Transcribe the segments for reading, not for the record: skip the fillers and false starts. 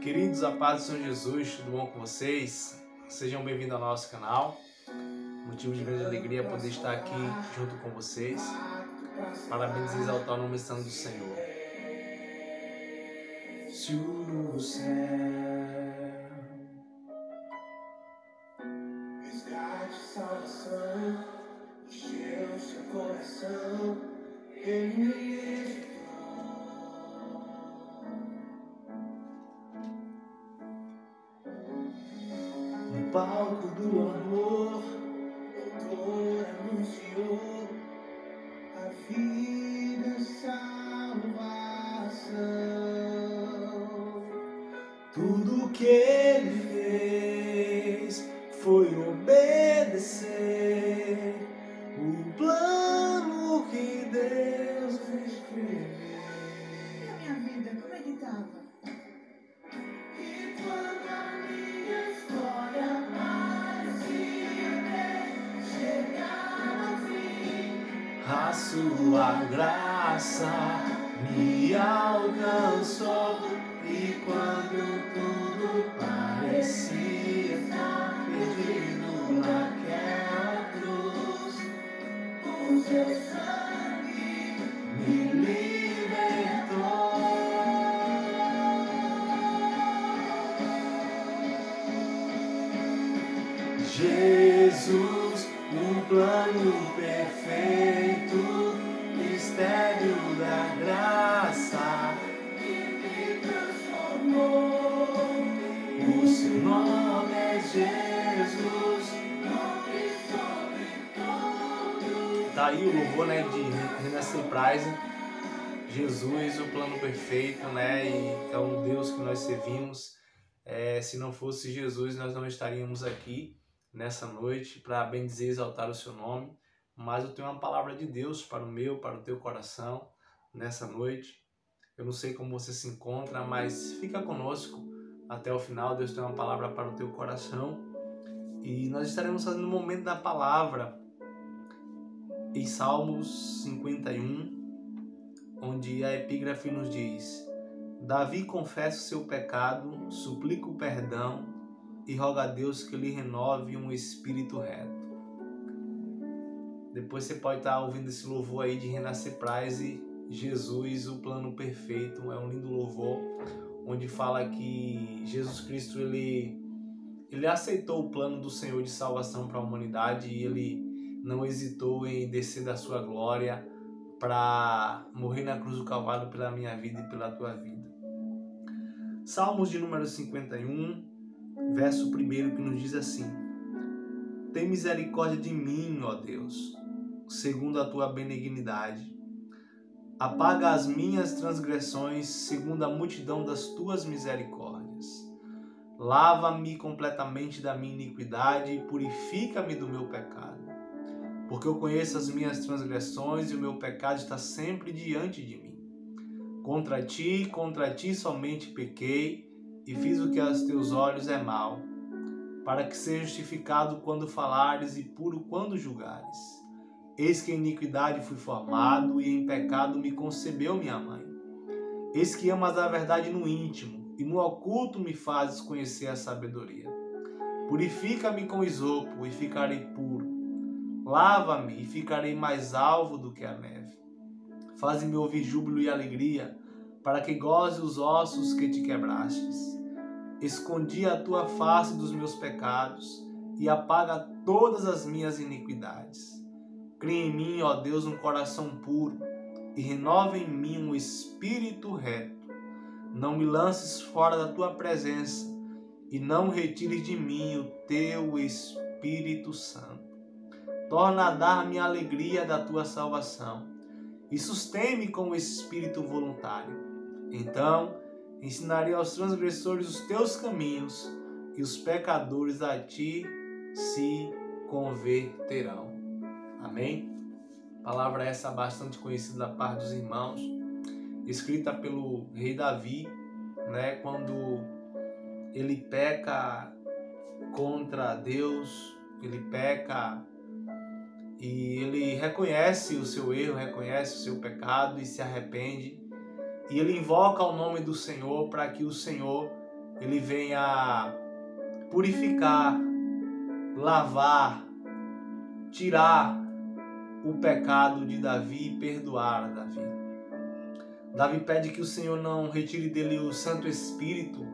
Queridos, a paz do Senhor Jesus, tudo bom com vocês? Sejam bem-vindos ao nosso canal. Motivo de grande alegria poder estar aqui junto com vocês. Parabéns e exaltar o nome santo do Senhor. Se o céu resgate, salvação, encheu seu coração, Ele me editou. No palco do amor, o doutor anunciou a vida, a salvação. Tudo que ele fez foi obedecer o plano que Deus escreveu. E a minha vida, como é que estava? E quando a minha história parecia chegar ao fim, a sua graça me alcançou. E quando tudo parecia estar perdido naquela cruz, o seu sangue me libertou. Jesus, um plano perfeito, mistério da graça que me transformou. O seu nome é Jesus, nome sobre todo. Tá aí o louvor, né, de Renascer Praise. Jesus, o plano perfeito, né? E é um Deus que nós servimos. Se não fosse Jesus, nós não estaríamos aqui nessa noite para bendizer e exaltar o seu nome. Mas eu tenho uma palavra de Deus para o meu, para o teu coração nessa noite. Eu não sei como você se encontra, mas fica conosco até o final. Deus tem uma palavra para o teu coração. E nós estaremos fazendo o momento da palavra em Salmos 51, onde a epígrafe nos diz: Davi confessa o seu pecado, suplica o perdão e roga a Deus que lhe renove um espírito reto. Depois você pode estar ouvindo esse louvor aí de Renascer Praise, Jesus, o plano perfeito. É um lindo louvor, onde fala que Jesus Cristo, ele aceitou o plano do Senhor de salvação para a humanidade e ele não hesitou em descer da sua glória para morrer na cruz do Calvário pela minha vida e pela tua vida. Salmos de número 51, verso 1, que nos diz assim: Tem misericórdia de mim, ó Deus, segundo a tua benignidade. Apaga as minhas transgressões, segundo a multidão das tuas misericórdias. Lava-me completamente da minha iniquidade e purifica-me do meu pecado. Porque eu conheço as minhas transgressões e o meu pecado está sempre diante de mim. Contra ti somente pequei e fiz o que aos teus olhos é mal, para que seja justificado quando falares e puro quando julgares. Eis que em iniquidade fui formado e em pecado me concebeu minha mãe. Eis que amas a verdade no íntimo e no oculto me fazes conhecer a sabedoria. Purifica-me com esopo e ficarei puro. Lava-me e ficarei mais alvo do que a neve. Faze-me ouvir júbilo e alegria, para que goze os ossos que te quebrastes. Escondi a tua face dos meus pecados e apaga todas as minhas iniquidades. Cria em mim, ó Deus, um coração puro e renova em mim um espírito reto. Não me lances fora da tua presença e não retires de mim o teu Espírito Santo. Torna a dar-me a alegria da tua salvação e sustém-me com o espírito voluntário. Então ensinarei aos transgressores os teus caminhos e os pecadores a ti se converterão. Amém? Palavra essa bastante conhecida da parte dos irmãos, escrita pelo rei Davi, né? Quando ele peca contra Deus, ele peca e ele reconhece o seu erro, reconhece o seu pecado e se arrepende. E ele invoca o nome do Senhor para que o Senhor ele vem a purificar, lavar, tirar o pecado de Davi e perdoar Davi. Davi pede que o Senhor não retire dele o Santo Espírito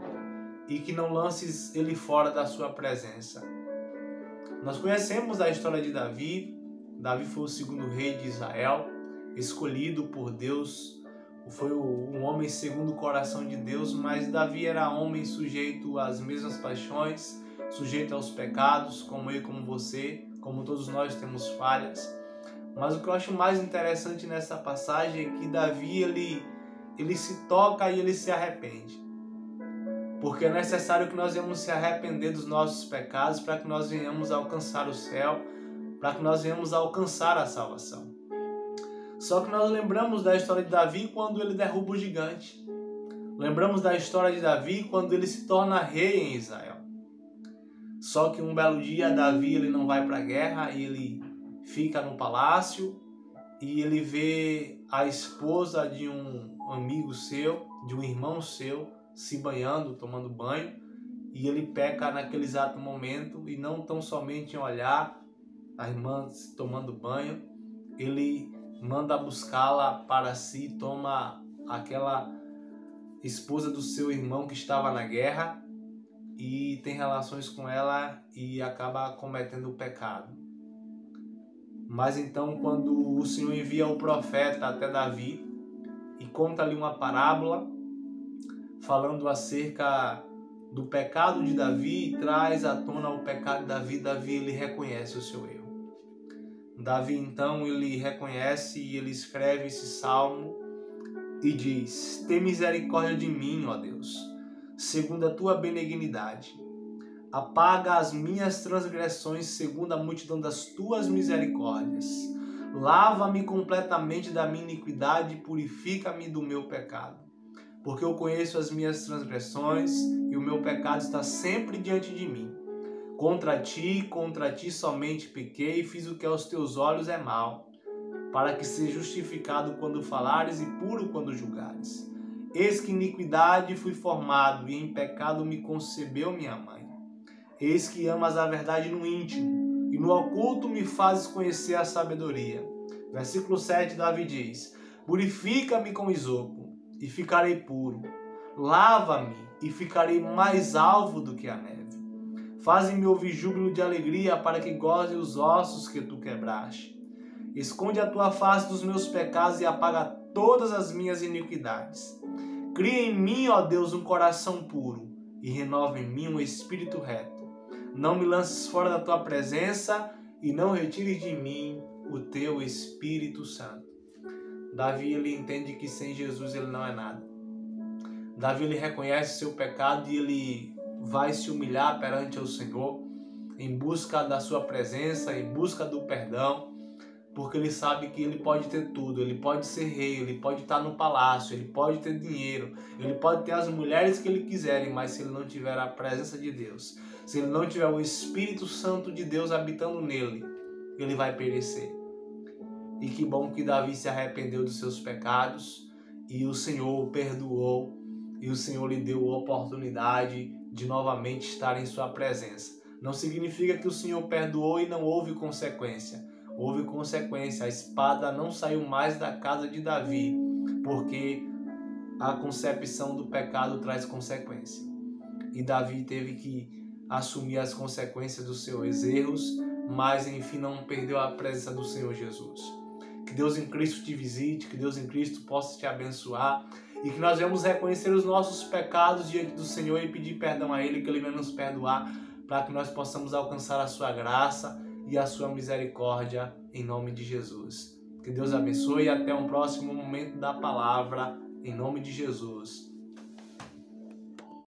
e que não lances ele fora da sua presença. Nós conhecemos a história de Davi. Davi foi o segundo rei de Israel, escolhido por Deus. Foi um homem segundo o coração de Deus, mas Davi era homem sujeito às mesmas paixões, sujeito aos pecados, como eu e como você, como todos nós temos falhas. Mas o que eu acho mais interessante nessa passagem é que Davi ele se toca e ele se arrepende. Porque é necessário que nós venhamos se arrepender dos nossos pecados para que nós venhamos alcançar o céu, para que nós venhamos alcançar a salvação. Só que nós lembramos da história de Davi quando ele derruba o gigante. Lembramos da história de Davi quando ele se torna rei em Israel. Só que um belo dia Davi ele não vai para a guerra e ele fica no palácio e ele vê a esposa de um amigo seu, de um irmão seu, se banhando, tomando banho, e ele peca naquele exato momento, e não tão somente em olhar a irmã tomando banho, ele manda buscá-la para si, toma aquela esposa do seu irmão que estava na guerra e tem relações com ela e acaba cometendo o pecado. Mas então, quando o Senhor envia o profeta até Davi e conta-lhe uma parábola falando acerca do pecado de Davi e traz à tona o pecado de Davi, Davi ele reconhece o seu erro. Davi então ele reconhece e ele escreve esse salmo e diz: tem misericórdia de mim, ó Deus, segundo a tua benignidade. Apaga as minhas transgressões segundo a multidão das tuas misericórdias. Lava-me completamente da minha iniquidade e purifica-me do meu pecado. Porque eu conheço as minhas transgressões e o meu pecado está sempre diante de mim. Contra ti somente pequei e fiz o que aos teus olhos é mal, para que seja justificado quando falares e puro quando julgares. Eis que iniquidade fui formado e em pecado me concebeu minha mãe. Eis que amas a verdade no íntimo e no oculto me fazes conhecer a sabedoria. Versículo 7, Davi diz: purifica-me com isopo e ficarei puro. Lava-me e ficarei mais alvo do que a neve. Faze-me ouvir júbilo de alegria para que goze os ossos que tu quebraste. Esconde a tua face dos meus pecados e apaga todas as minhas iniquidades. Cria em mim, ó Deus, um coração puro e renova em mim um espírito reto. Não me lances fora da tua presença e não retires de mim o teu Espírito Santo. Davi ele entende que sem Jesus ele não é nada. Davi ele reconhece seu pecado e ele vai se humilhar perante o Senhor em busca da sua presença, em busca do perdão, porque ele sabe que ele pode ter tudo, ele pode ser rei, ele pode estar no palácio, ele pode ter dinheiro, ele pode ter as mulheres que ele quiser, mas se ele não tiver a presença de Deus, se ele não tiver o Espírito Santo de Deus habitando nele, ele vai perecer. E que bom que Davi se arrependeu dos seus pecados e o Senhor o perdoou e o Senhor lhe deu a oportunidade de novamente estar em sua presença. Não significa que o Senhor perdoou e não houve consequência. Houve consequência. A espada não saiu mais da casa de Davi, porque a concepção do pecado traz consequência. E Davi teve que assumir as consequências dos seus erros, mas enfim não perdeu a presença do Senhor Jesus. Que Deus em Cristo te visite, que Deus em Cristo possa te abençoar e que nós venhamos reconhecer os nossos pecados diante do Senhor e pedir perdão a Ele, que Ele venha nos perdoar, para que nós possamos alcançar a sua graça e a sua misericórdia em nome de Jesus. Que Deus abençoe e até um próximo momento da palavra em nome de Jesus.